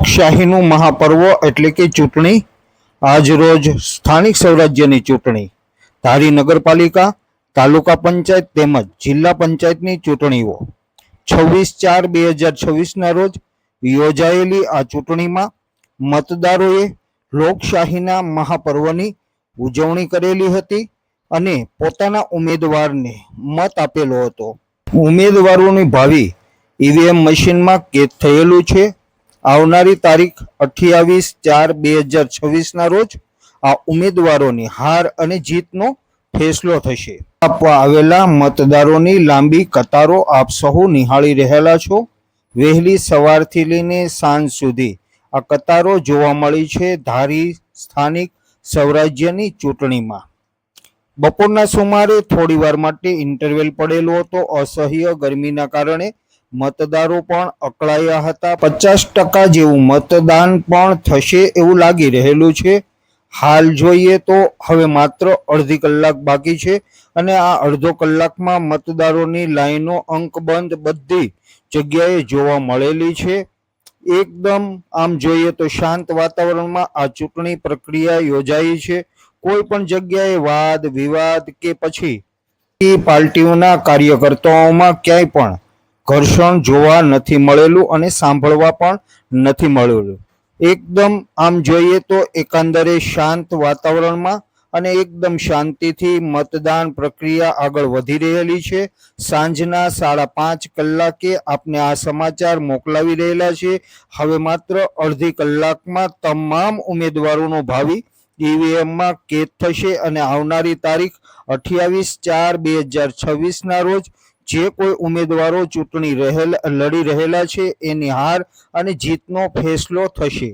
લોકશાહીનું મહાપર્વ એટલે કે ચૂંટણી આજ રોજ સ્થાનિક સ્વરાજ્યની ચૂંટણી ધારી નગરપાલિકા, તાલુકા પંચાયત તેમજ જિલ્લા પંચાયતની ચૂંટણીઓ 26/4/2026ના રોજ યોજાયેલી આ ચૂંટણીમાં મતદારોએ લોકશાહીના મહાપર્વની ઉજવણી કરેલી હતી અને પોતાના ઉમેદવારને મત આપેલો હતો। ઉમેદવારોની ભાવિ ઈવીએમ મશીનમાં કેદ થયેલું છે। આવનારી તારીખ 28/4/2026ના રોજ આ ઉમેદવારોની હાર અને જીતનો ફેસલો થશે। આપવા આવેલા મતદારોની લાંબી કતારો આપ સહુ નિહાળી રહેલા છો। વહેલી સવારથી લઈને સાંજ સુધી આ કતારો જોવા મળી છે ધારી સ્થાનિક સ્વરાજ્યની ચૂંટણીમાં। બપોરના સુમારે થોડીવાર માટે ઇન્ટરવેલ પડેલો હતો। અસહ્ય ગરમીના કારણે મતદારો પણ અકળાયા હતા। 50% જેવું મતદાન પણ થશે એવું લાગી રહેલું છે। હાલ જોઈએ તો હવે માત્ર અડધી કલાક બાકી છે અને આ અડધો કલાકમાં મતદારોની લાઈનો અંકબંધ બધી જગ્યાએ જોવા મળેલી છે। એકદમ આમ જોઈએ તો શાંત વાતાવરણમાં આ ચૂંટણી પ્રક્રિયા યોજાઈ છે। કોઈ પણ જગ્યાએ વાદ વિવાદ કે પછી પાર્ટીઓના કાર્યકર્તાઓમાં ક્યાંય પણ ઘર્ષણ જોવા નથી મળેલું અને સાંભળવા પણ નથી મળેલું। એકદમ આમ જોઈએ તો એકંદરે શાંત વાતાવરણમાં અને એકદમ શાંતિથી મતદાન પ્રક્રિયા આગળ વધી રહેલી છે। સાંજના 5:30 કલાકે આપને આ સમાચાર મોકલાવી રહેલા છે। હવે માત્ર અડધી કલાકમાં તમામ ઉમેદવારોનો ભાવિ ઈવીએમમાં કેદ થશે અને આવનારી તારીખ 28/4/2026ના રોજ જે કોઈ ઉમેદવારો ચૂંટણી લડી રહેલા છે એની હાર અને જીતનો ફેસલો થશે।